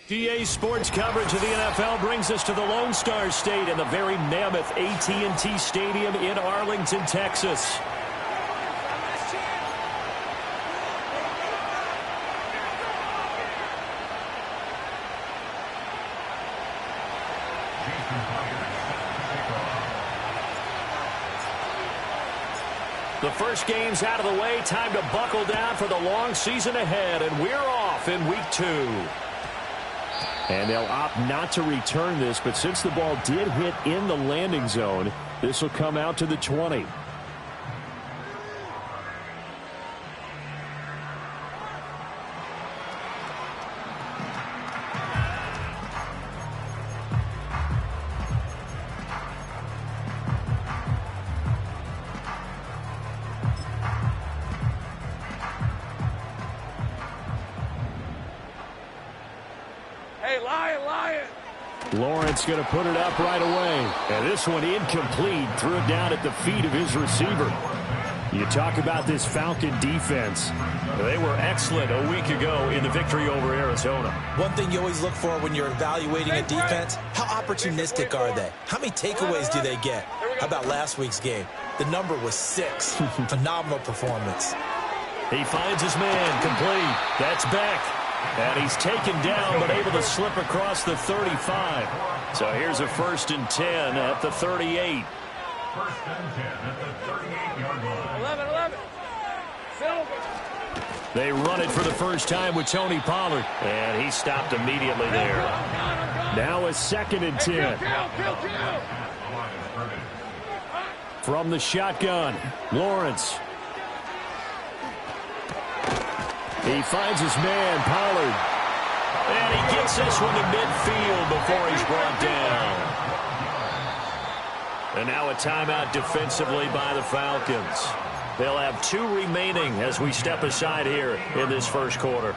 DA Sports coverage of the NFL brings us to the Lone Star State and the very mammoth AT&T Stadium in Arlington, Texas. The first game's out of the way. Time to buckle down for the long season ahead, and we're off in week 2. And they'll opt not to return this, but since the ball did hit in the landing zone, this will come out to the 20. Lawrence going to put it up right away. And this one incomplete. Threw it down at the feet of his receiver. You talk about this Falcon defense. They were excellent a week ago in the victory over Arizona. One thing you always look for when you're evaluating a defense, how opportunistic are they? How many takeaways do they get? How about last week's game? The number was 6. Phenomenal performance. He finds his man complete. That's Beck. And he's taken down, but able to slip across the 35. So here's a 1st and 10 at the 38. 1st and 10 at the 38-yard line. 11. Silver. They run it for the first time with Tony Pollard. And he stopped immediately there. Now a 2nd and 10. From the shotgun, Lawrence. He finds his man, Pollard. And he gets this one to midfield before he's brought down. And now a timeout defensively by the Falcons. They'll have 2 remaining as we step aside here in this first quarter.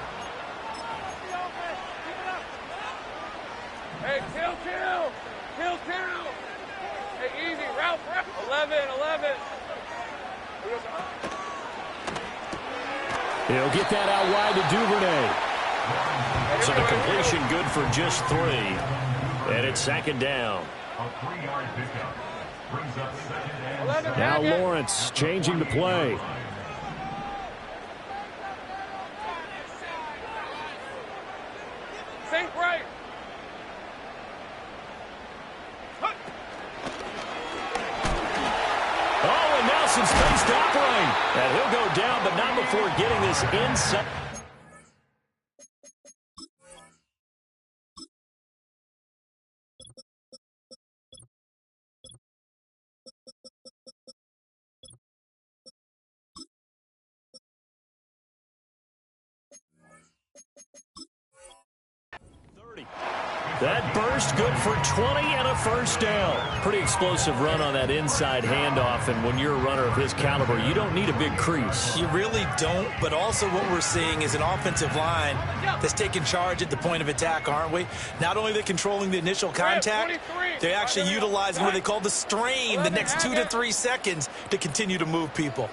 Hey, kill. Hey, easy, Ralph. 11. He'll get that out wide to Duvernay. So the completion good for just 3. And it's 2nd down. A 3-yard pickup brings up 2nd and 7. Now Lawrence changing the play. Think right. Oh, and Nelson's faced upright. And he'll go down, but not before getting this inside. That burst good for 20 and a 1st down. Pretty explosive run on that inside handoff, and when you're a runner of his caliber, you don't need a big crease. You really don't, but also what we're seeing is an offensive line that's taking charge at the point of attack, aren't we? Not only are they controlling the initial contact, they're actually utilizing what they call the strain the next 2 to 3 seconds to continue to move people.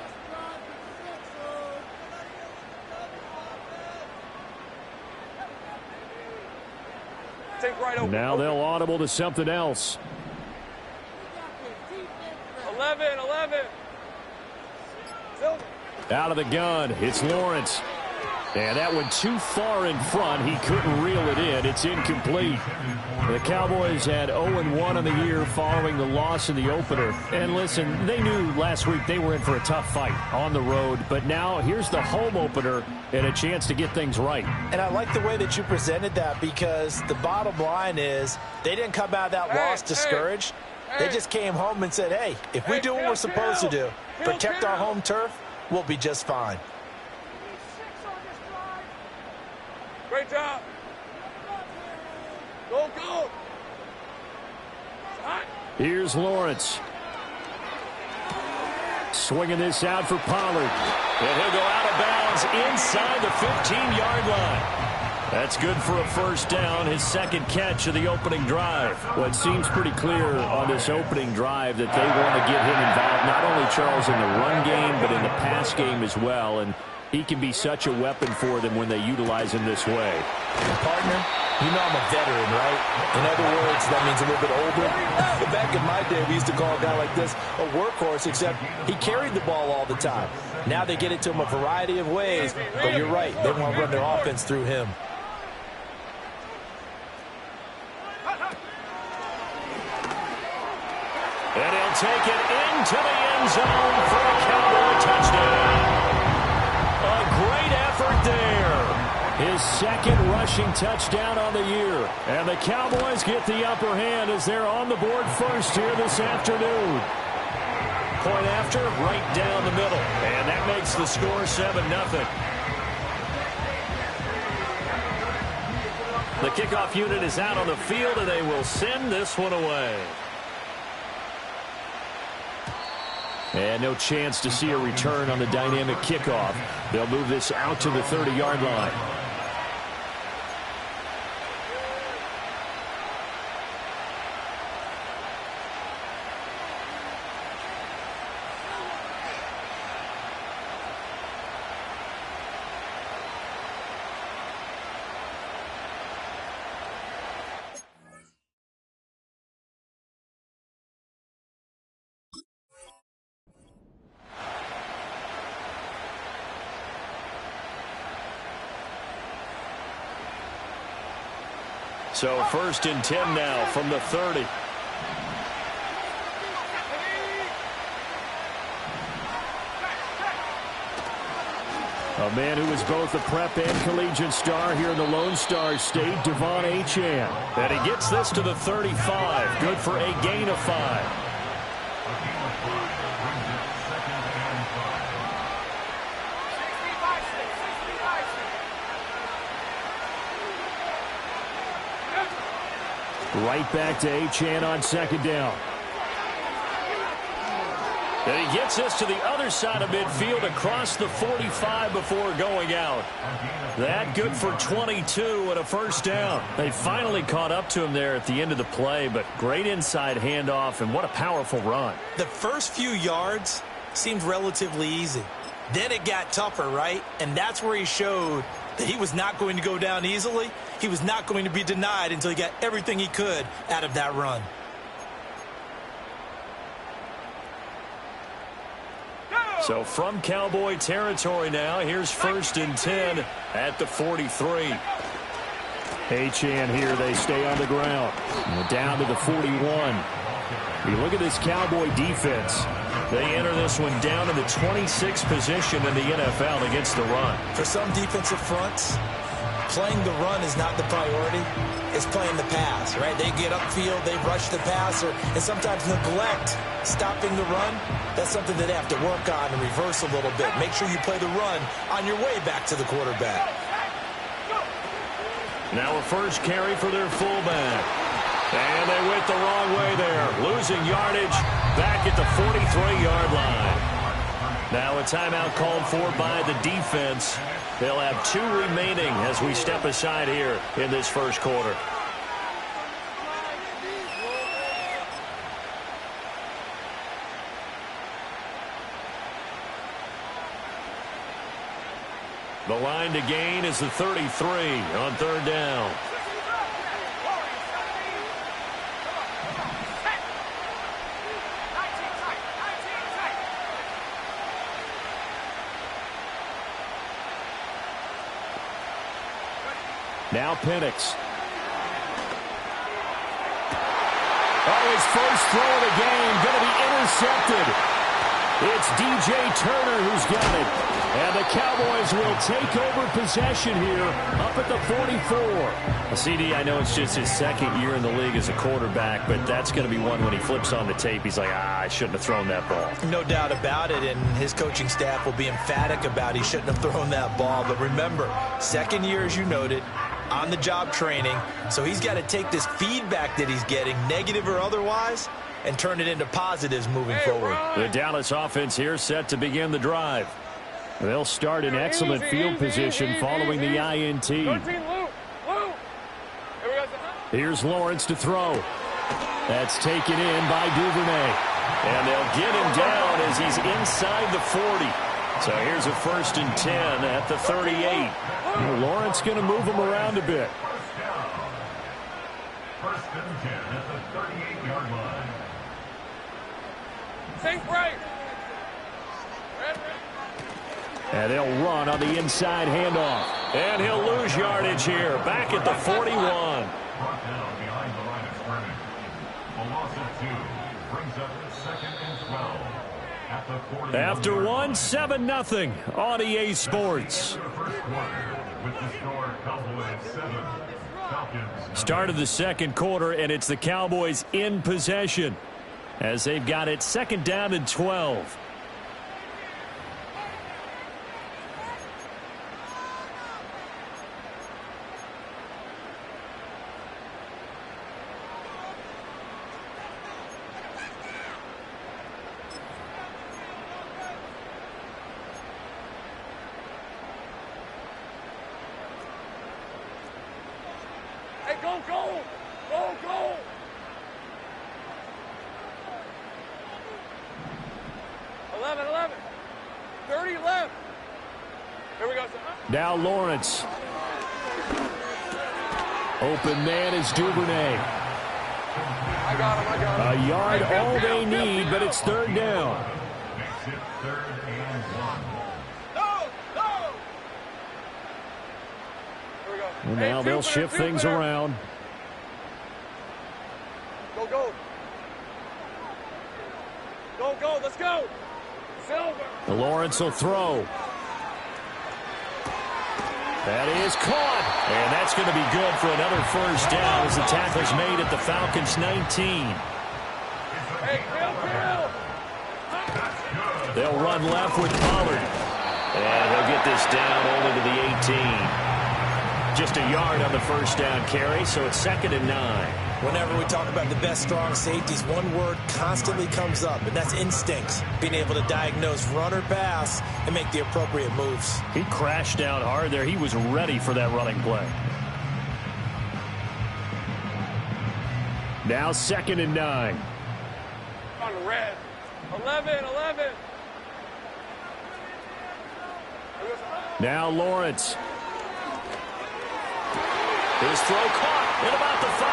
Now they'll audible to something else. 11. Out of the gun, it's Lawrence. And that one too far in front. He couldn't reel it in. It's incomplete. The Cowboys had 0-1 on the year following the loss in the opener. And listen, they knew last week they were in for a tough fight on the road. But now here's the home opener and a chance to get things right. And I like the way that you presented that, because the bottom line is they didn't come out of that loss discouraged. They just came home and said, hey, if we do what we're supposed to do, protect our home turf, we'll be just fine. Great job. Go. Here's Lawrence. Swinging this out for Pollard. And he'll go out of bounds inside the 15-yard line. That's good for a 1st down, his 2nd catch of the opening drive. Well, it seems pretty clear on this opening drive that they want to get him involved, not only, Charles, in the run game, but in the pass game as well. And He can be such a weapon for them when they utilize him this way. Partner, you know I'm a veteran, right? In other words, that means a little bit older. But back in my day, we used to call a guy like this a workhorse, except he carried the ball all the time. Now they get it to him a variety of ways, but you're right. They want to run their offense through him. And he'll take it into the end zone for a Cowboy touchdown. A great effort there. His second rushing touchdown on the year. And the Cowboys get the upper hand as they're on the board first here this afternoon. Point after, right down the middle. And that makes the score 7-0. The kickoff unit is out on the field, and they will send this one away. And no chance to see a return on the dynamic kickoff. They'll move this out to the 30-yard line. So 1st and 10 now from the 30. A man who is both a prep and collegiate star here in the Lone Star State, Devon Achane. And he gets this to the 35. Good for a gain of 5. Right back to Achane on 2nd down. And he gets this to the other side of midfield across the 45 before going out. That good for 22 and a 1st down. They finally caught up to him there at the end of the play, but great inside handoff, and what a powerful run. The first few yards seemed relatively easy. Then it got tougher, right? And that's where he showed that he was not going to go down easily. He was not going to be denied until he got everything he could out of that run. So from Cowboy territory now, here's 1st and 10 at the 43. Achane here, they stay on the ground. And down to the 41. You look at this Cowboy defense. They enter this one down in the 26th position in the NFL against the run. For some defensive fronts, playing the run is not the priority. It's playing the pass, right? They get upfield, they rush the passer, and sometimes neglect stopping the run. That's something that they have to work on and reverse a little bit. Make sure you play the run on your way back to the quarterback. Now a first carry for their fullback. And they went the wrong way there. Losing yardage back at the 43-yard line. Now a timeout called for by the defense. They'll have 2 remaining as we step aside here in this first quarter. The line to gain is the 33 on 3rd down. Now Penix. Oh, his first throw of the game going to be intercepted. It's DJ Turner who's got it. And the Cowboys will take over possession here up at the 44. CD, I know it's just his 2nd year in the league as a quarterback, but that's going to be one when he flips on the tape. He's like, I shouldn't have thrown that ball. No doubt about it, and his coaching staff will be emphatic about he shouldn't have thrown that ball. But remember, 2nd year, as you noted, on-the-job training, so he's got to take this feedback that he's getting, negative or otherwise, and turn it into positives moving forward. The Dallas offense here set to begin the drive. They'll start in excellent field position following the INT. Here's Lawrence to throw. That's taken in by Duvernay. And they'll get him down as he's inside the 40. So here's a 1st and 10 at the 38. Lawrence going to move him around a bit. 1st and 10 at the 38-yard line. Safe right. And they'll run on the inside handoff. And he'll lose yardage here. Back at the 41. Brought down behind the line of scrimmage. A loss of 2 brings up 2nd and 12 at the 40. After 1, 7-0 on EA Sports. The first quarter with the score Cowboys 7, Falcons. Start of the second quarter, and it's the Cowboys in possession as they've got it 2nd down and 12. Hey, go, go! Go, go! Eleven, 30 left. Here we go. Now Lawrence. Open man is Duvernay. I got him. A yard all they need, but it's 3rd down. Makes it 3rd and 1. Here we go. And now they'll shift things around. Go, go. Go, go. Let's go. Silver. Lawrence will throw. That is caught. And that's going to be good for another 1st down as the tackle's made at the Falcons' 19. Hey, Bill. They'll run left with Pollard. And he'll get this down only to the 18. Just a yard on the 1st down carry, so it's 2nd and 9. Whenever we talk about the best strong safeties, one word constantly comes up, and that's instinct. Being able to diagnose run or pass and make the appropriate moves. He crashed down hard there. He was ready for that running play. Now 2nd and 9. On the red. 11. Now Lawrence. His throw caught at about the 5.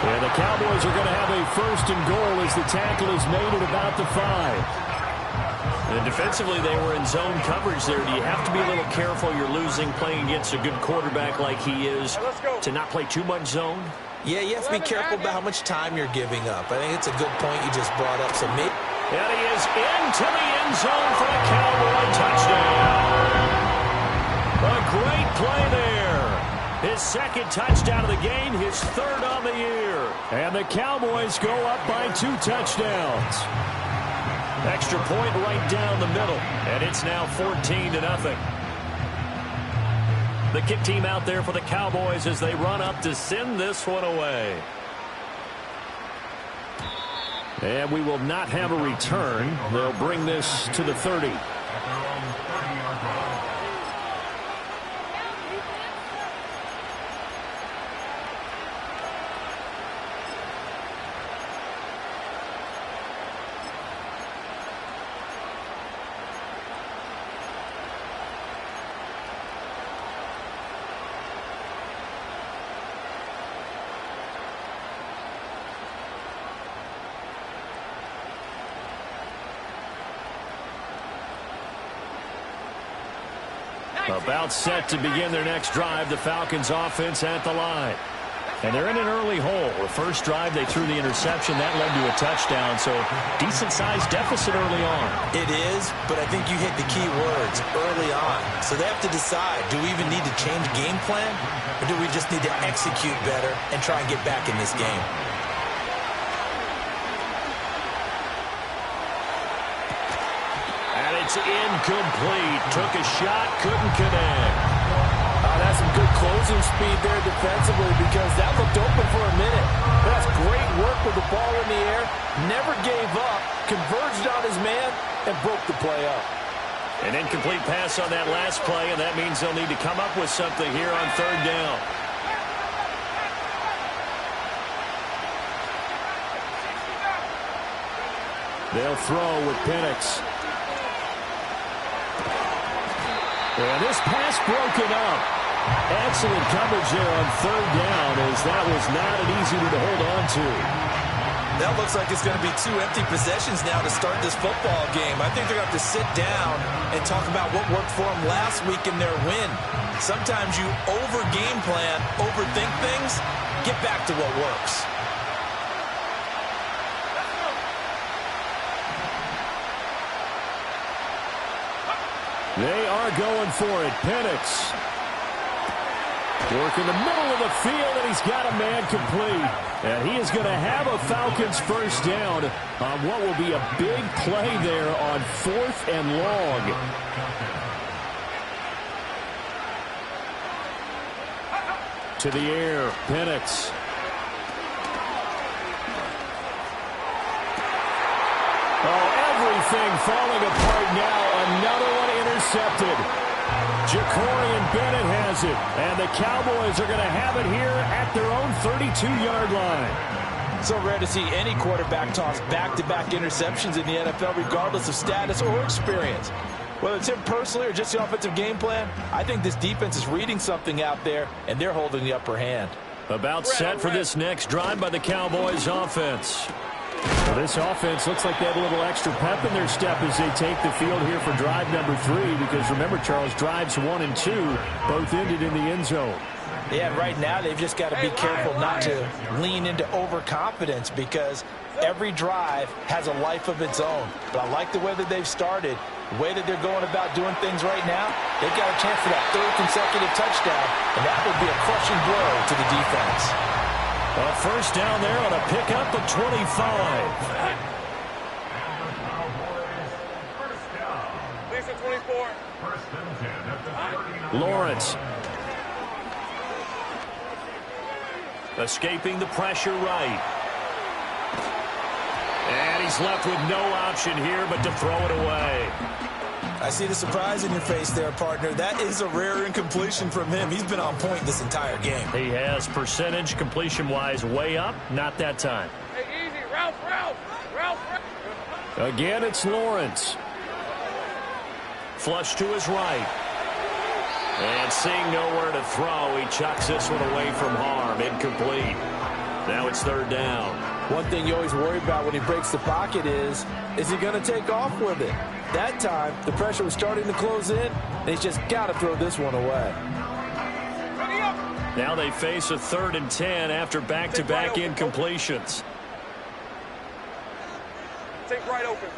And the Cowboys are going to have a 1st and goal as the tackle is made at about the 5. And defensively, they were in zone coverage there. Do you have to be a little careful? You're losing playing against a good quarterback like he is to not play too much zone? Yeah, you have to be careful about how much time you're giving up. I think it's a good point you just brought up. So maybe. And he is into the end zone for a Cowboy touchdown. A great play there. His 2nd touchdown of the game, his 3rd on the year. And the Cowboys go up by 2 touchdowns. Extra point right down the middle. And it's now 14-0. The kick team out there for the Cowboys as they run up to send this one away. And we will not have a return. They'll bring this to the 30. About set to begin their next drive, the Falcons offense at the line. And they're in an early hole. The first drive, they threw the interception. That led to a touchdown, so decent-sized deficit early on. It is, but I think you hit the key words, early on. So they have to decide, do we even need to change game plan, or do we just need to execute better and try and get back in this game? It's incomplete. Took a shot, couldn't connect. That's some good closing speed there defensively because that looked open for a minute. That's great work with the ball in the air. Never gave up, converged on his man, and broke the play up. An incomplete pass on that last play, and that means they'll need to come up with something here on 3rd down. They'll throw with Penix. And this pass broken up. Excellent coverage there on third down, as that was not an easy one to hold on to. That looks like it's going to be 2 empty possessions now to start this football game. I think they're going to have to sit down and talk about what worked for them last week in their win. Sometimes you over-game plan, overthink things, get back to what works. They are going for it. Penix. Work in the middle of the field, and he's got a man complete. And he is going to have a Falcons first down on what will be a big play there on 4th and long. To the air, Penix. Oh, everything falling apart now. Another one intercepted. Jacorian Bennett has it, and the Cowboys are going to have it here at their own 32-yard line. So rare to see any quarterback toss back-to-back interceptions in the NFL, regardless of status or experience. Whether it's him personally or just the offensive game plan, I think this defense is reading something out there, and they're holding the upper hand. About set for this next drive by the Cowboys offense. Well, this offense looks like they have a little extra pep in their step as they take the field here for drive number 3, because remember, Charles, drives 1 and 2 both ended in the end zone. Yeah, right now they've just got to be careful not to lean into overconfidence, because every drive has a life of its own. But I like the way that they've started, the way that they're going about doing things right now. They've got a chance for that 3rd consecutive touchdown, and that would be a crushing blow to the defense. A first down there on a pickup of 25. Lisa 24. Lawrence. Escaping the pressure right. And he's left with no option here but to throw it away. I see the surprise in your face there, partner. That is a rare incompletion from him. He's been on point this entire game. He has percentage completion-wise way up. Not that time. Hey, easy. Ralph. Again, it's Lawrence. Flush to his right. And seeing nowhere to throw, he chucks this one away from harm. Incomplete. Now it's 3rd down. One thing you always worry about when he breaks the pocket is he going to take off with it? That time, the pressure was starting to close in, and he's just got to throw this one away. Now they face a 3rd and 10 after back-to-back incompletions. Take right open.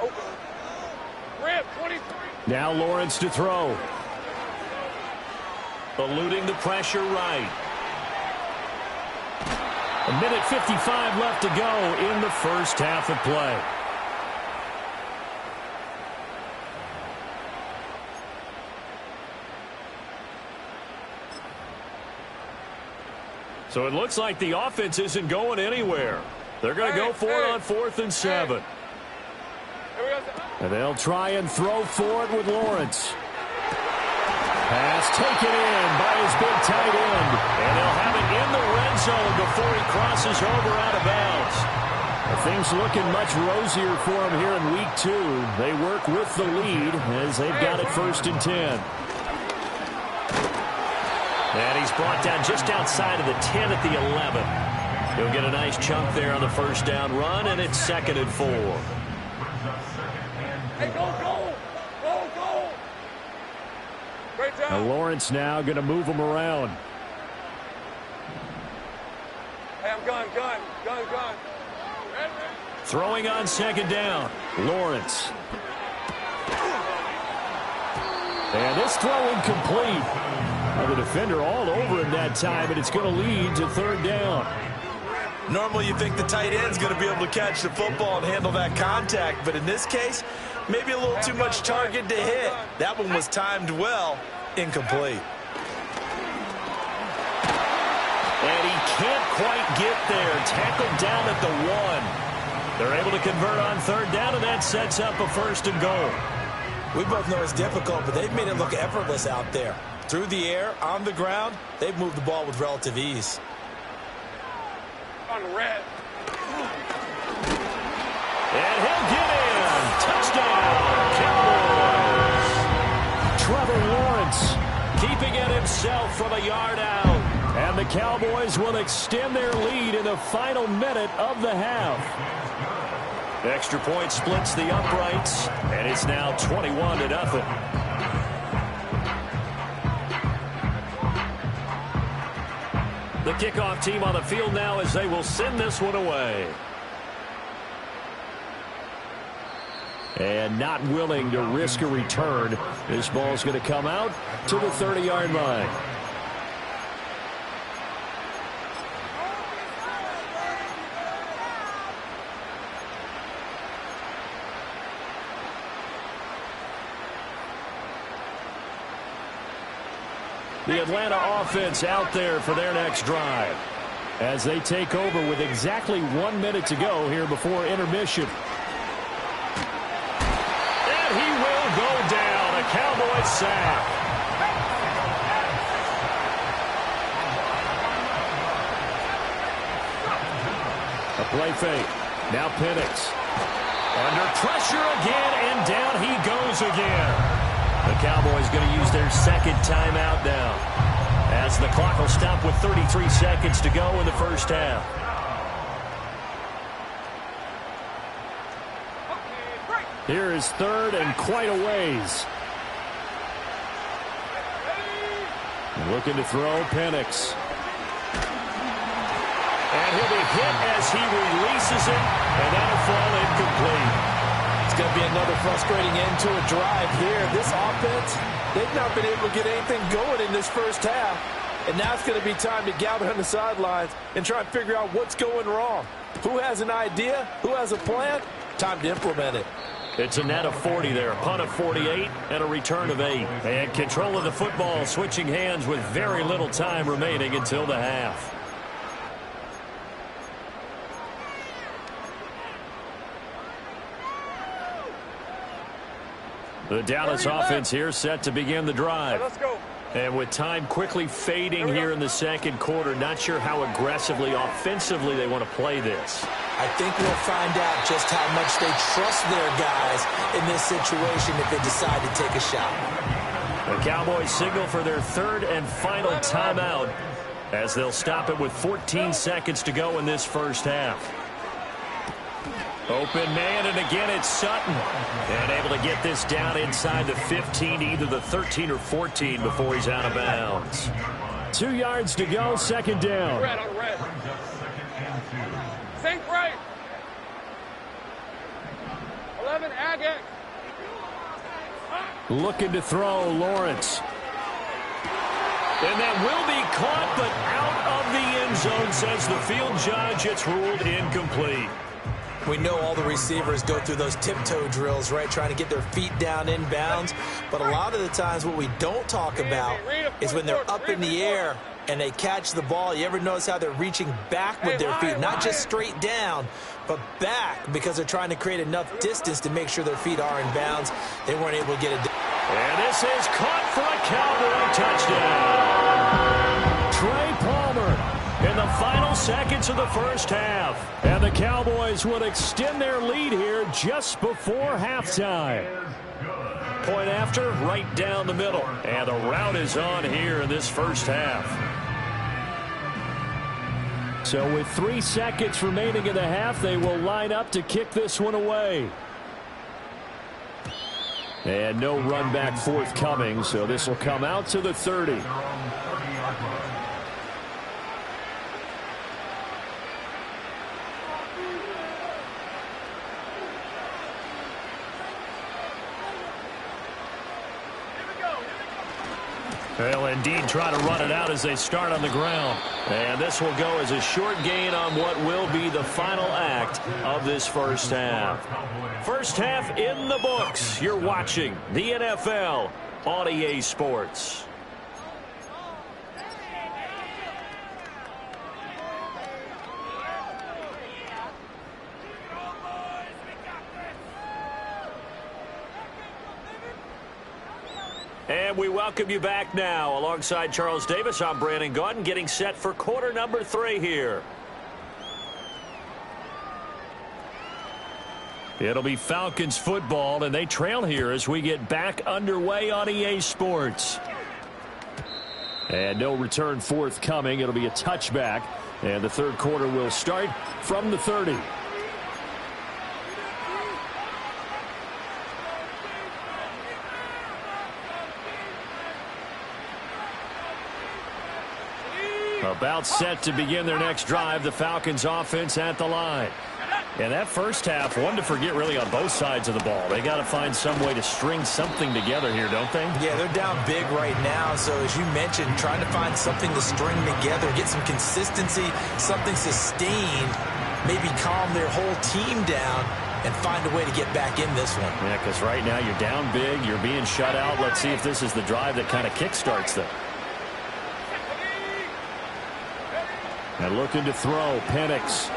Rip, 23. Now Lawrence to throw. Eluding the pressure right. 1:55 left to go in the first half of play. So it looks like the offense isn't going anywhere. They're going to go for it on 4th and 7. And they'll try and throw for it with Lawrence. Pass taken in by his big tight end. And they'll have it in the red zone before he crosses over out of bounds. Things looking much rosier for him here in week 2. They work with the lead as they've got it 1st and 10. And he's brought down just outside of the 10 at the 11. He'll get a nice chunk there on the first down run, and it's 2nd and 4. Hey, go. Great job. Now Lawrence now going to move him around. Hey, I'm gun. Red. Throwing on 2nd down. Lawrence. And this throw incomplete. Well, the defender all over him that time, and it's going to lead to 3rd down. Normally you think the tight end's going to be able to catch the football and handle that contact, but in this case, maybe a little too much target to hit. That one was timed well. Incomplete. And he can't quite get there. Tackled down at the 1. They're able to convert on 3rd down, and that sets up a 1st and goal. We both know it's difficult, but they've made it look effortless out there. Through the air, on the ground, they've moved the ball with relative ease. On red. And he'll get in. Touchdown, Cowboys. Trevor Lawrence keeping it himself from a yard out. And the Cowboys will extend their lead in the final minute of the half. Extra point splits the uprights, and it's now 21-0. The kickoff team on the field now as they will send this one away. And not willing to risk a return. This ball's going to come out to the 30-yard line. The Atlanta offense out there for their next drive as they take over with exactly 1 minute to go here before intermission. And he will go down. A Cowboys sack. A play fake. Now Penix. Under pressure again, and down he goes again. The Cowboys going to use their second timeout now, as the clock will stop with 33 seconds to go in the first half. Here is third and quite a ways. Looking to throw, Penix. And he'll be hit as he releases it, and that'll fall incomplete. It's going to be another frustrating end to a drive here. This offense, they've not been able to get anything going in this first half. And now it's going to be time to gather on the sidelines and try and figure out what's going wrong. Who has an idea? Who has a plan? Time to implement it. It's a net of 40 there, a punt of 48, and a return of 8. And control of the football, switching hands with very little time remaining until the half. The Dallas offense here set to begin the drive. Let's go. And with time quickly fading here in the second quarter, not sure how aggressively, offensively they want to play this. I think we'll find out just how much they trust their guys in this situation if they decide to take a shot. The Cowboys signal for their third and final timeout as they'll stop it with 14 seconds to go in this first half. Open man, and again it's Sutton. And able to get this down inside the 15, either the 13 or 14 before he's out of bounds. 2 yards to go, second down. Red on red. Sink right. 11, Agate. Looking to throw, Lawrence. And that will be caught, but out of the end zone, says the field judge. It's ruled incomplete. We know all the receivers go through those tiptoe drills, right, trying to get their feet down inbounds. But a lot of the times what we don't talk about is when they're up in the air and they catch the ball. You ever notice how they're reaching back with their feet, not just straight down, but back, because they're trying to create enough distance to make sure their feet are in bounds. They weren't able to get it. And this is caught for a Cowboy touchdown. Trey Palmer in the final seconds of the first half. And the Cowboys will extend their lead here just before halftime. Point after, right down the middle. And the route is on here in this first half. So with 3 seconds remaining in the half, they will line up to kick this one away. And no run back forthcoming, so this will come out to the 30. They'll indeed try to run it out as they start on the ground. And this will go as a short gain on what will be the final act of this first half. First half in the books. You're watching the NFL on EA Sports. And we welcome you back now. Alongside Charles Davis, I'm Brandon Gaudin, getting set for quarter number 3 here. It'll be Falcons football, and they trail here as we get back underway on EA Sports. And no return forthcoming. It'll be a touchback. And the third quarter will start from the 30. About set to begin their next drive. The Falcons offense at the line. And that first half, one to forget really on both sides of the ball. They got to find some way to string something together here, don't they? Yeah, they're down big right now. So as you mentioned, trying to find something to string together, get some consistency, something sustained, maybe calm their whole team down and find a way to get back in this one. Yeah, because right now you're down big, you're being shut out. Let's see if this is the drive that kind of kickstarts them. And looking to throw, Penix.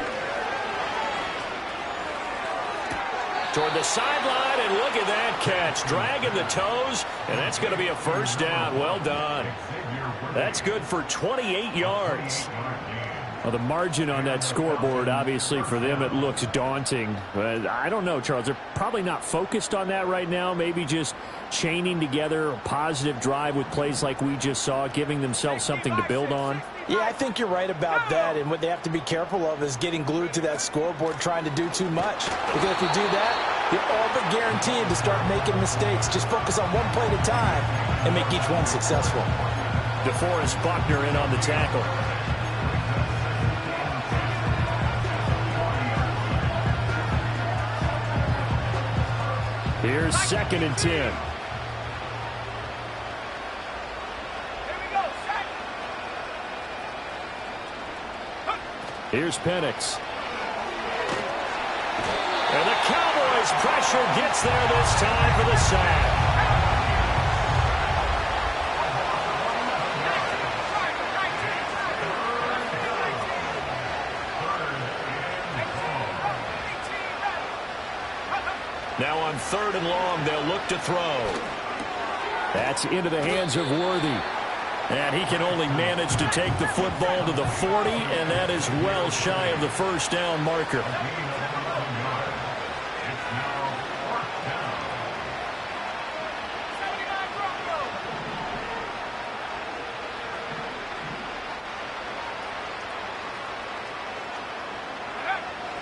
Toward the sideline, and look at that catch. Dragging the toes, and that's going to be a first down. Well done. That's good for 28 yards. Well, the margin on that scoreboard, obviously, for them, it looks daunting. But I don't know, Charles. They're probably not focused on that right now. Maybe just chaining together a positive drive with plays like we just saw, giving themselves something to build on. Yeah, I think you're right about that. And what they have to be careful of is getting glued to that scoreboard, trying to do too much. Because if you do that, you're all but guaranteed to start making mistakes. Just focus on one play at a time and make each one successful. DeForest Buckner in on the tackle. Here's 2nd and 10. Here's Penix. And the Cowboys' pressure gets there this time for the sack. Now on 3rd and long, they'll look to throw. That's into the hands of Worthy. And he can only manage to take the football to the 40, and that is well shy of the first down marker.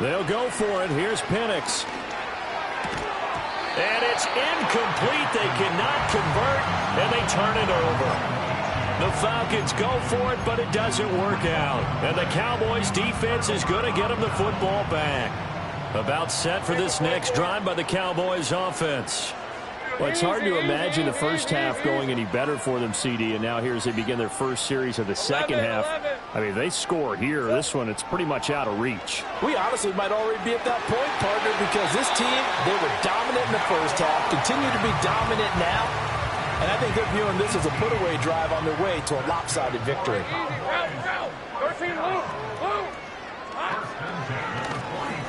They'll go for it. Here's Penix. And it's incomplete. They cannot convert, and they turn it over. The Falcons go for it, but it doesn't work out. And the Cowboys' defense is going to get them the football back. About set for this next drive by the Cowboys' offense. Well, it's hard to imagine the first half going any better for them, CD, and now here as they begin their first series of the second half. I mean, they score here. This one, it's pretty much out of reach. We honestly might already be at that point, partner, because this team, they were dominant in the first half, continue to be dominant now. And I think they're viewing this as a put-away drive on their way to a lopsided victory.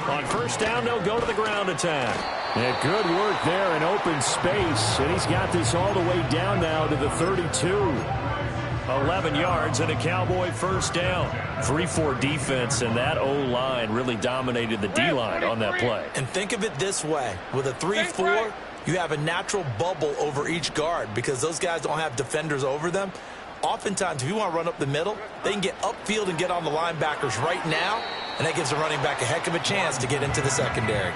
On first down, they'll go to the ground attack. Yeah, good work there in open space. And he's got this all the way down now to the 32. 11 yards and a Cowboy first down. 3-4 defense, and that O-line really dominated the D-line on that play. And think of it this way. With a 3-4, you have a natural bubble over each guard because those guys don't have defenders over them. Oftentimes, if you want to run up the middle, they can get upfield and get on the linebackers right now, and that gives the running back a heck of a chance to get into the secondary.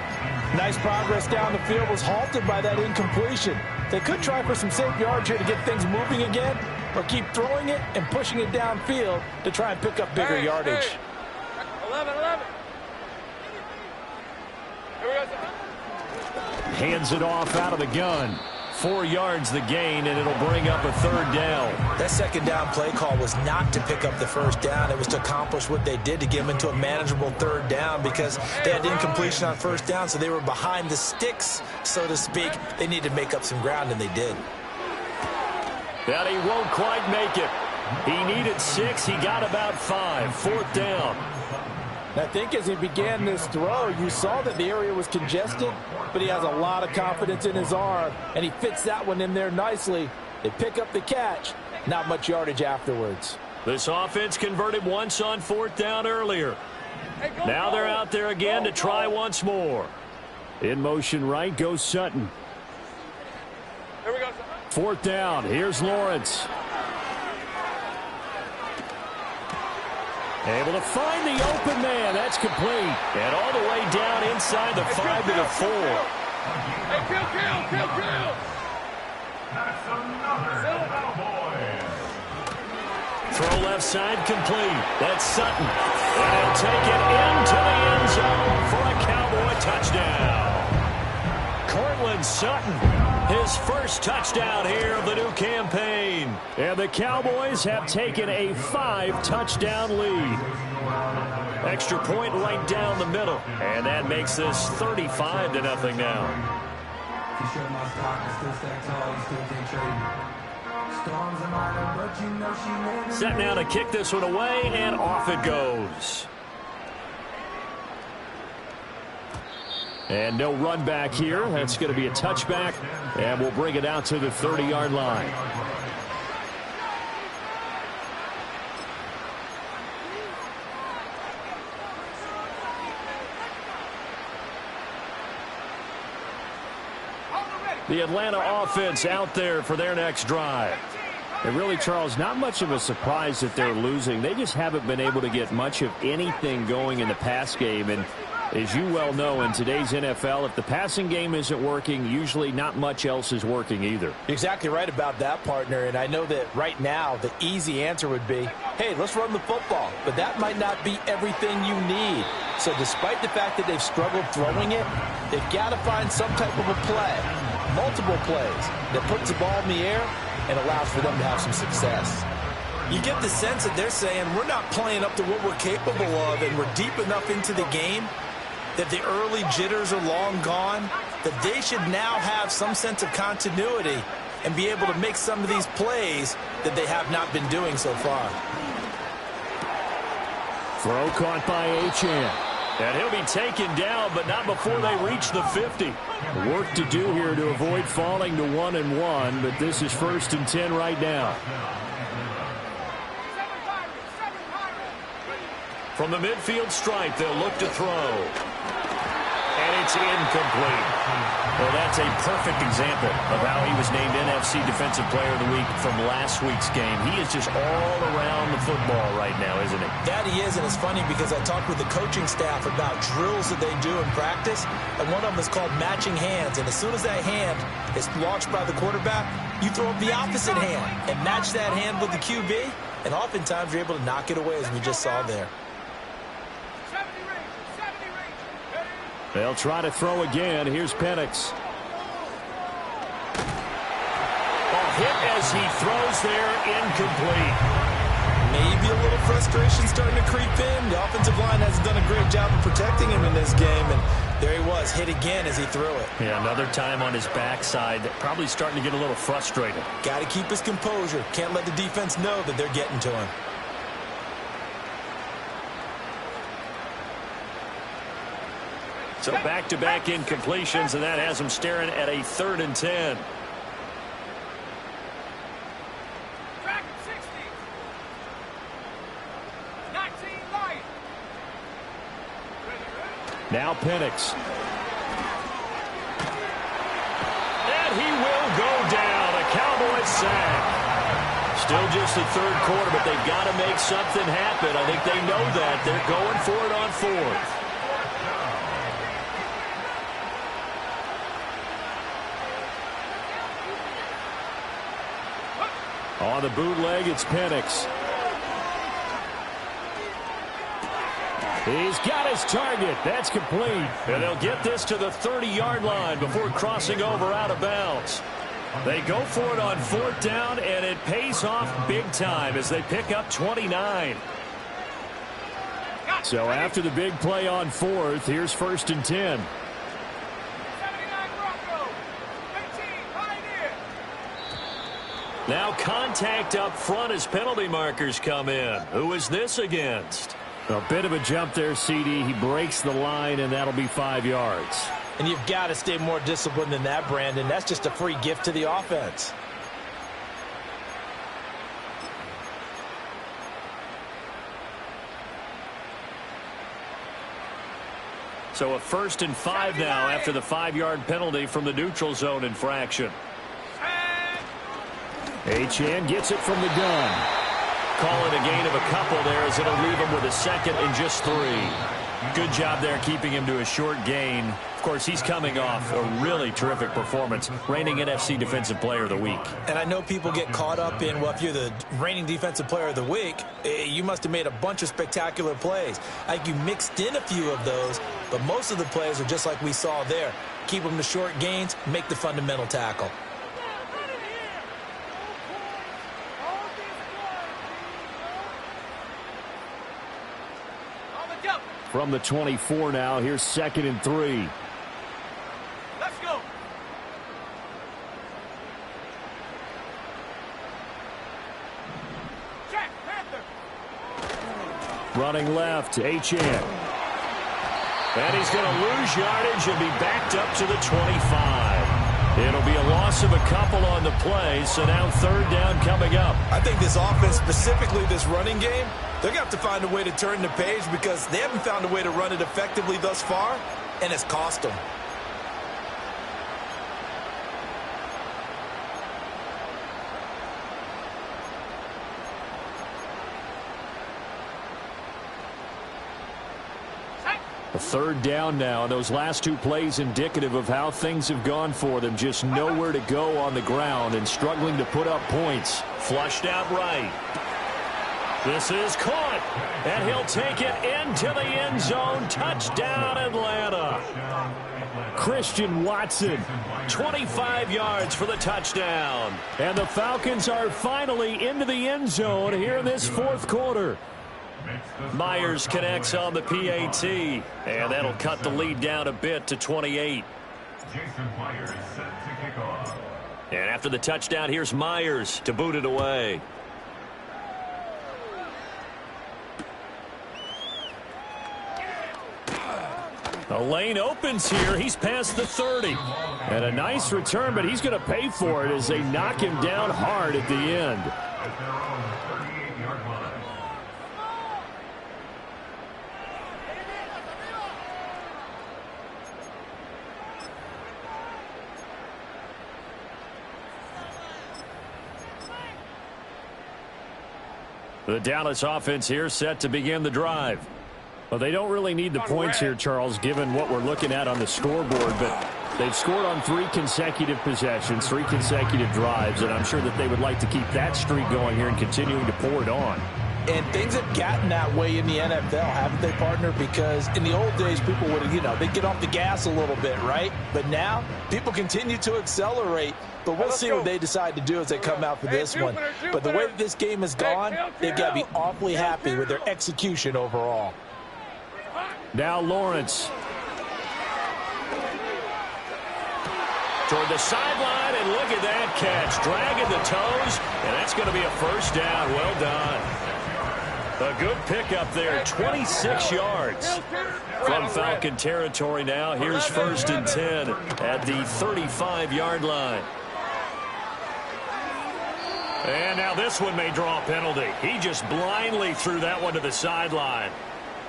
Nice progress down the field was halted by that incompletion. They could try for some safe yards here to get things moving again, or keep throwing it and pushing it downfield to try and pick up bigger yardage. 11. Here we go. Hands it off out of the gun. 4 yards the gain, and it'll bring up a third down. That second down play call was not to pick up the first down. It was to accomplish what they did to get them into a manageable third down because they had incompletion on first down, so they were behind the sticks, so to speak. They needed to make up some ground, and they did. But he won't quite make it. He needed 6. He got about 5. 4th down. I think as he began this throw, you saw that the area was congested, but he has a lot of confidence in his arm, and he fits that one in there nicely. They pick up the catch, not much yardage afterwards. This offense converted once on 4th down earlier. Now they're out there again to try once more. In motion right goes Sutton. Here we go. 4th down. Here's Lawrence. Able to find the open man. That's complete. And all the way down inside the 5 to the 4. Hey, kill. That's another Cowboys. Throw left side complete. That's Sutton. And he'll take it into the end zone for a Cowboy touchdown. Cortland Sutton, his first touchdown here of the new campaign. And the Cowboys have taken a 5-touchdown lead. Extra point right down the middle. And that makes this 35-0 now. Set now to kick this one away, and off it goes. And no run back here. That's going to be a touchback, and we'll bring it out to the 30-yard line. The Atlanta offense out there for their next drive. And really, Charles, not much of a surprise that they're losing. They just haven't been able to get much of anything going in the pass game. And as you well know, in today's NFL, if the passing game isn't working, usually not much else is working either. You're exactly right about that, partner. And I know that right now the easy answer would be, hey, let's run the football. But that might not be everything you need. So despite the fact that they've struggled throwing it, they've got to find some type of a play, multiple plays, that puts the ball in the air and allows for them to have some success. You get the sense that they're saying we're not playing up to what we're capable of, and we're deep enough into the game that the early jitters are long gone, that they should now have some sense of continuity and be able to make some of these plays that they have not been doing so far. Throw caught by Achane. And he'll be taken down, but not before they reach the 50. Work to do here to avoid falling to 1-1, but this is 1st and 10 right now. From the midfield stripe, they'll look to throw. And it's incomplete. Well, that's a perfect example of how he was named NFC Defensive Player of the Week from last week's game. He is just all around the football right now, isn't he? That he is, and it's funny because I talked with the coaching staff about drills that they do in practice, and one of them is called matching hands. And as soon as that hand is launched by the quarterback, you throw up the opposite hand and match that hand with the QB, and oftentimes you're able to knock it away, as we just saw there. They'll try to throw again. Here's Penix. Hit as he throws there, incomplete. Maybe a little frustration starting to creep in. The offensive line hasn't done a great job of protecting him in this game, and there he was, hit again as he threw it. Yeah, another time on his backside, probably starting to get a little frustrated. Got to keep his composure. Can't let the defense know that they're getting to him. So back-to-back incompletions, and that has him staring at a 3rd and 10. Now Penix. And he will go down. A Cowboys sack. Still just the 3rd quarter, but they've got to make something happen. I think they know that. They're going for it on 4th. On the bootleg, it's Penix. He's got his target. That's complete. And they'll get this to the 30-yard line before crossing over out of bounds. They go for it on 4th down, and it pays off big time as they pick up 29. So after the big play on 4th, here's 1st and 10. Now contact up front as penalty markers come in. Who is this against? A bit of a jump there, CD. He breaks the line, and that'll be 5 yards. And you've got to stay more disciplined than that, Brandon. That's just a free gift to the offense. So a 1st and 5 now after the 5-yard penalty from the neutral zone infraction. Achane gets it from the gun. Call it a gain of a couple there as it'll leave him with a second and just 3. Good job there keeping him to a short gain. Of course, he's coming off a really terrific performance, reigning NFC Defensive Player of the Week. And I know people get caught up in, well, if you're the reigning Defensive Player of the Week, you must have made a bunch of spectacular plays. I think you mixed in a few of those, but most of the plays are just like we saw there. Keep them to short gains, make the fundamental tackle. From the 24 now, here's 2nd and 3. Let's go. Check, Panther. Running left, H.N. And he's going to lose yardage and be backed up to the 25. It'll be a loss of a couple on the play, so now 3rd down coming up. I think this offense, specifically this running game, they're going to have to find a way to turn the page because they haven't found a way to run it effectively thus far, and it's cost them. A 3rd down now. Those last 2 plays indicative of how things have gone for them. Just nowhere to go on the ground and struggling to put up points. Flushed out right. This is caught, and he'll take it into the end zone. Touchdown, Atlanta. Christian Watson, 25 yards for the touchdown. And the Falcons are finally into the end zone here in this 4th quarter. Myers connects on the PAT, and that'll cut the lead down a bit to 28. Jason Myers set to kick off. And after the touchdown, here's Myers to boot it away. The lane opens here. He's past the 30. And a nice return, but he's going to pay for it as they knock him down hard at the end. At their own 38-yard line. The Dallas offense here set to begin the drive. Well, they don't really need the points here, Charles, given what we're looking at on the scoreboard, but they've scored on 3 consecutive possessions, 3 consecutive drives, and I'm sure that they would like to keep that streak going here and continuing to pour it on. And things have gotten that way in the NFL, haven't they, partner? Because in the old days, people would, they'd get off the gas a little bit, right? But now, people continue to accelerate. But we'll see what they decide to do as they come out for this one. But the way that this game has gone, they've got to be awfully happy with their execution overall. Now Lawrence. Toward the sideline, and look at that catch. Dragging the toes, and that's going to be a 1st down. Well done. A good pickup there, 26 yards. From Falcon territory now, here's 1st and 10 at the 35-yard line. And now this one may draw a penalty. He just blindly threw that one to the sideline.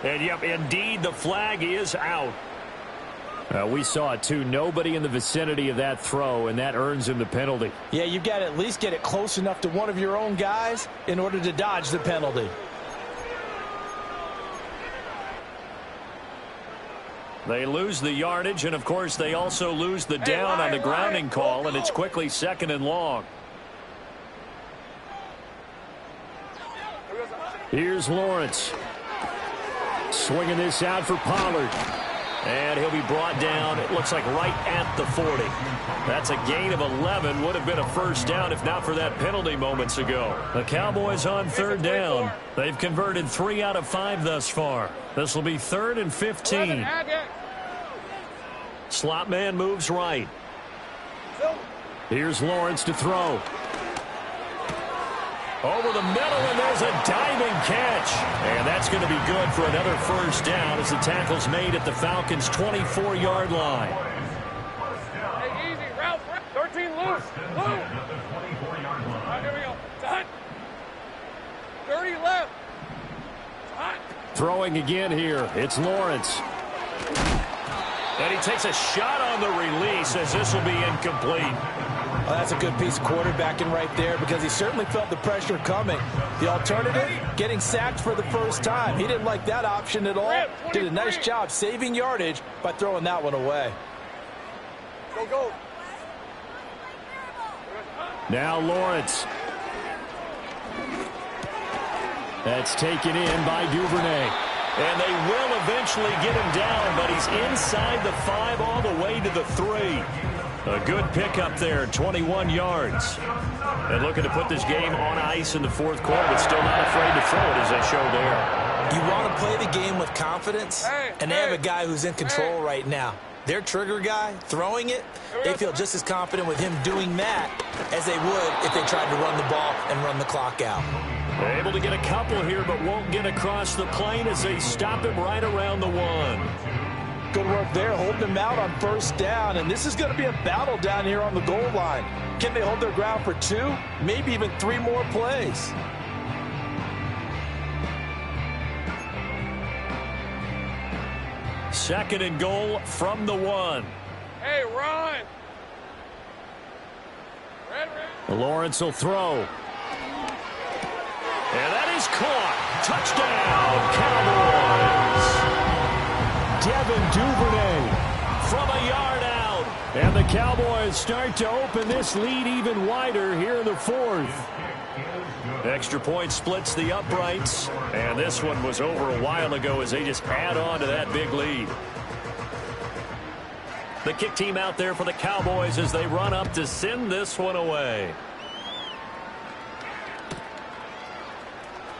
And, yep, indeed, the flag is out. We saw it, too. Nobody in the vicinity of that throw, and that earns him the penalty. Yeah, you've got to at least get it close enough to one of your own guys in order to dodge the penalty. They lose the yardage, and, of course, they also lose the down on the grounding call, and it's quickly 2nd and long. Here's Lawrence. Swinging this out for Pollard. And he'll be brought down, it looks like right at the 40. That's a gain of 11. Would have been a 1st down if not for that penalty moments ago. The Cowboys on 3rd down. They've converted 3 out of 5 thus far. This will be 3rd and 15. Slot man moves right. Here's Lawrence to throw. Over the middle, and there's a diving catch. And that's going to be good for another 1st down as the tackle's made at the Falcons' 24-yard line. Hey, easy, route 13 loose. Loose. Here we go. Hot. 30 left. Hot. Throwing again here. It's Lawrence. And he takes a shot on the release as this will be incomplete. Oh, that's a good piece of quarterbacking right there because he certainly felt the pressure coming. The alternative, getting sacked for the first time. He didn't like that option at all. Did a nice job saving yardage by throwing that one away. Go, go. Now Lawrence. That's taken in by Duvernay. And they will eventually get him down, but he's inside the 5 all the way to the 3. A good pickup there, 21 yards. And looking to put this game on ice in the fourth quarter, but still not afraid to throw it as they show there. You want to play the game with confidence, and they have a guy who's in control right now. Their trigger guy, throwing it, they feel just as confident with him doing that as they would if they tried to run the ball and run the clock out. They're able to get a couple here, but won't get across the plane as they stop him right around the 1. Good work there, holding him out on first down, and this is going to be a battle down here on the goal line. Can they hold their ground for 2, maybe even 3 more plays? Second and goal from the 1. Hey, run. Red. Lawrence will throw. And that is caught. Touchdown, Cowboys. Devin Duvernay from a yard out. And the Cowboys start to open this lead even wider here in the 4th. Extra point splits the uprights. And this one was over a while ago as they just add on to that big lead. The kick team out there for the Cowboys as they run up to send this one away.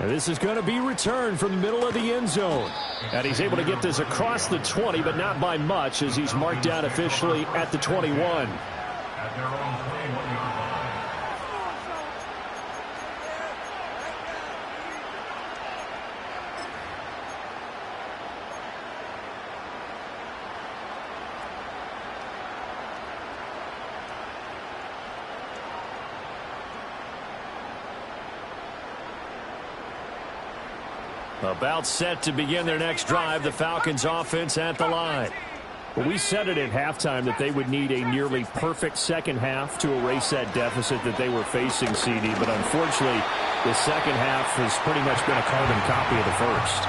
And this is going to be returned from the middle of the end zone. And he's able to get this across the 20, but not by much as he's marked down officially at the 21. At their own 21-yard line. About set to begin their next drive, the Falcons offense at the line. Well, we said it at halftime that they would need a nearly perfect second half to erase that deficit that they were facing, CD. But unfortunately, the second half has pretty much been a carbon copy of the first.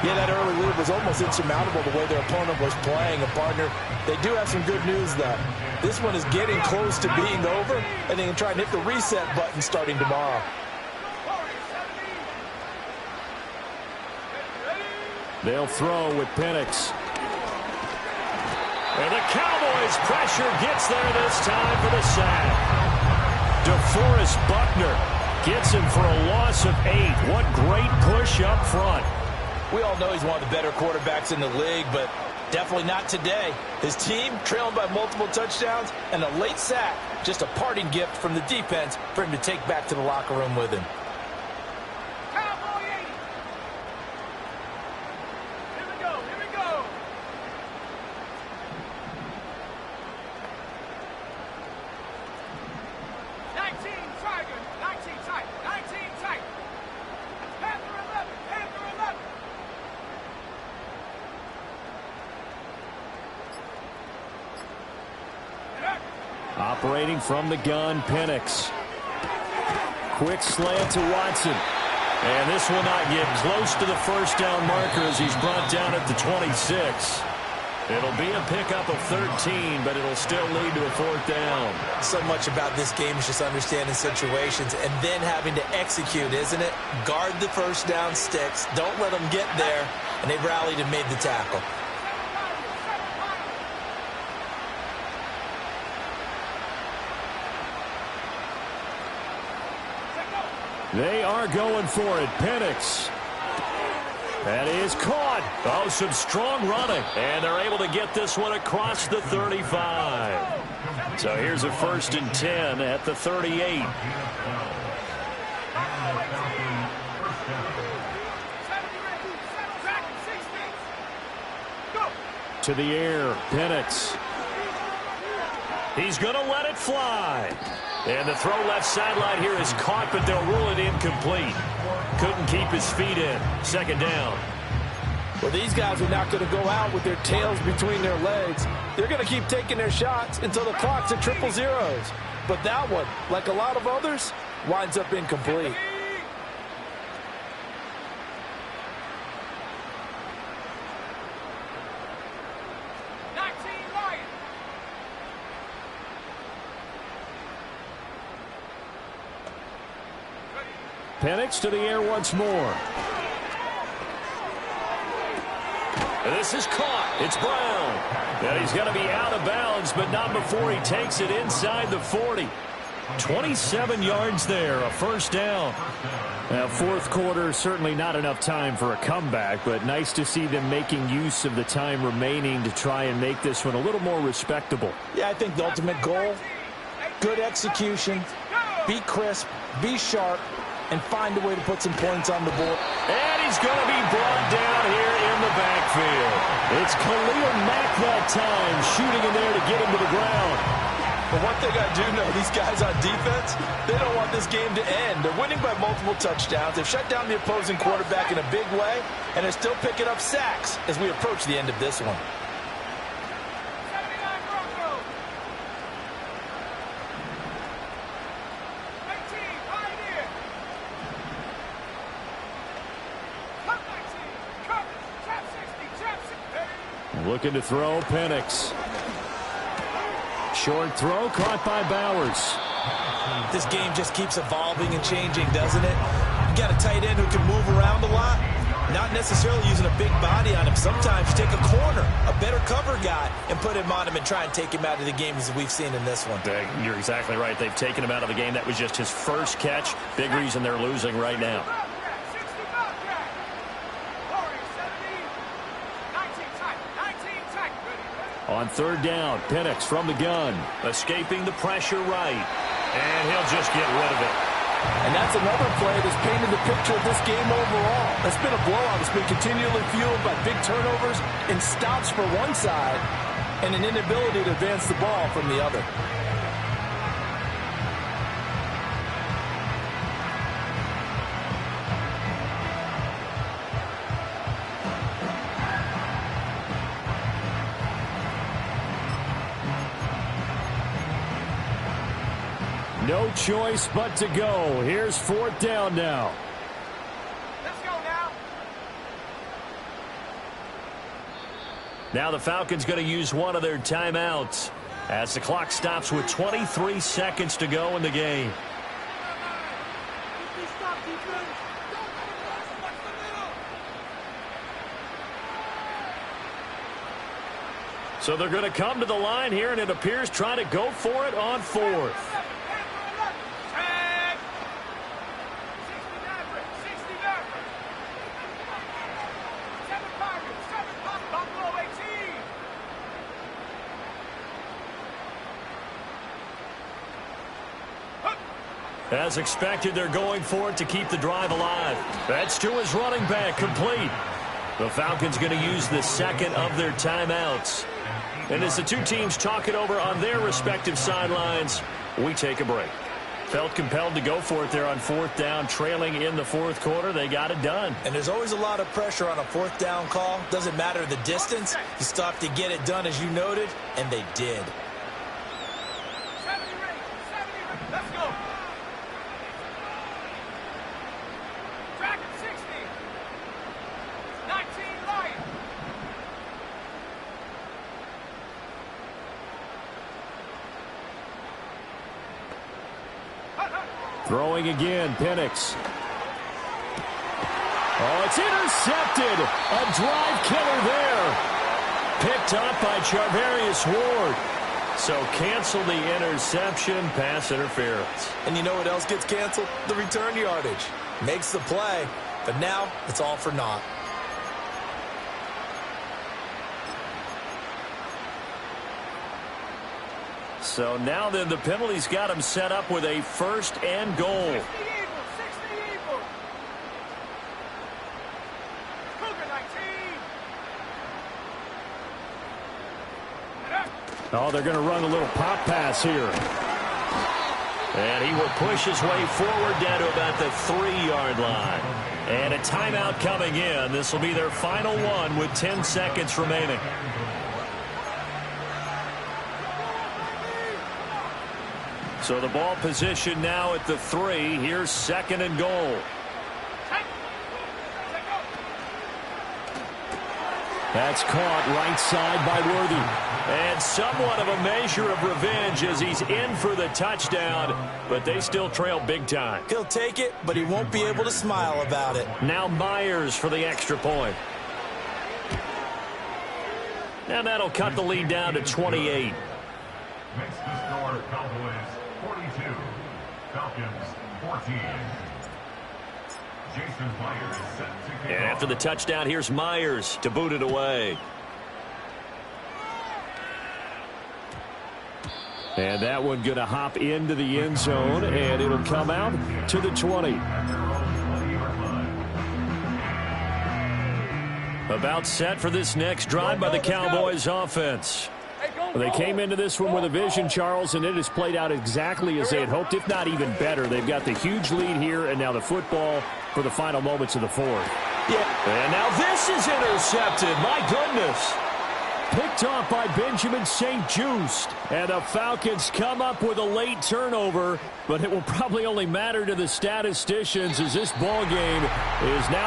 Yeah, that early lead was almost insurmountable the way their opponent was playing. And, partner, they do have some good news, though. This one is getting close to being over, and they can try and hit the reset button starting tomorrow. They'll throw with Penix. And the Cowboys' pressure gets there this time for the sack. DeForest Buckner gets him for a loss of 8. What great push up front. We all know he's one of the better quarterbacks in the league, but definitely not today. His team trailing by multiple touchdowns and a late sack. Just a parting gift from the defense for him to take back to the locker room with him. Operating from the gun, Penix. Quick slant to Watson. And this will not get close to the first down marker as he's brought down at the 26. It'll be a pickup of 13, but it'll still lead to a fourth down. So much about this game is just understanding situations and then having to execute, isn't it? Guard the first down sticks. Don't let them get there. And they rallied and made the tackle. They are going for it. Penix. That is caught. Oh, some strong running. And they're able to get this one across the 35. So here's a 1st and 10 at the 38. To the air. Penix. He's going to let it fly. And the throw left sideline here is caught, but they'll rule it incomplete. Couldn't keep his feet in. Second down. Well, these guys are not going to go out with their tails between their legs. They're going to keep taking their shots until the clock's at 000. but that one, like a lot of others, winds up incomplete. Penix to the air once more. This is caught. It's Brown. And he's going to be out of bounds, but not before he takes it inside the 40. 27 yards there, a first down. Now, fourth quarter, certainly not enough time for a comeback, but nice to see them making use of the time remaining to try and make this one a little more respectable. Yeah, I think the ultimate goal, good execution, be crisp, be sharp, and find a way to put some points on the board. And he's going to be brought down here in the backfield. It's Khalil Mack that time, shooting in there to get him to the ground. But one thing I do know, these guys on defense, they don't want this game to end. They're winning by multiple touchdowns. They've shut down the opposing quarterback in a big way, and they're still picking up sacks as we approach the end of this one. Looking to throw, Penix. Short throw, caught by Bowers. This game just keeps evolving and changing, doesn't it? You got a tight end who can move around a lot, not necessarily using a big body on him. Sometimes you take a corner, a better cover guy, and put him on him and try and take him out of the game as we've seen in this one. You're exactly right. They've taken him out of the game. That was just his first catch. Big reason they're losing right now. On third down, Penix from the gun, escaping the pressure right, and he'll just get rid of it. And that's another play that's painted the picture of this game overall. It's been a blowout. It's been continually fueled by big turnovers and stops for one side and an inability to advance the ball from the other. No choice but to go. Here's fourth down now. Let's go now. Now the Falcons going to use one of their timeouts as the clock stops with 23 seconds to go in the game. So they're going to come to the line here, and it appears trying to go for it on fourth. As expected, they're going for it to keep the drive alive. That's to his running back, complete. The Falcons going to use the second of their timeouts. And as the two teams talk it over on their respective sidelines, we take a break. Felt compelled to go for it there on fourth down, trailing in the fourth quarter. They got it done. And there's always a lot of pressure on a fourth down call. Doesn't matter the distance. You still have to get it done, as you noted, and they did. 70 let's go. Track at 60. 19 Lions. Throwing again, Penix. Oh, it's intercepted. A drive killer there. Picked up by Charvarius Ward. So cancel the interception, pass interference. And you know what else gets canceled? The return yardage. Makes the play, but now it's all for naught. So now then the penalty's got him set up with a first and goal. 60 Eagles. Cougar 19. Oh, they're going to run a little pop pass here. And he will push his way forward down to about the 3-yard line. And a timeout coming in. This will be their final one with 10 seconds remaining. So the ball position now at the 3. Here's 2nd and goal. That's caught right side by Worthy. And somewhat of a measure of revenge as he's in for the touchdown, but they still trail big time. He'll take it, but he won't be able to smile about it. Now Myers for the extra point. And that'll cut the lead down to 28. Makes the score Cowboys 42, Falcons 14. Jason Myers set to kick And after the touchdown, here's Myers to boot it away. And that one going to hop into the end zone, and it'll come out to the 20. About set for this next drive by the Cowboys offense. They came into this one with a vision, Charles, and it has played out exactly as they had hoped, if not even better. They've got the huge lead here, and now the football for the final moments of the 4th. Yeah. And now this is intercepted. My goodness. Picked off by Benjamin St. Just. And the Falcons come up with a late turnover, but it will probably only matter to the statisticians as this ball game is now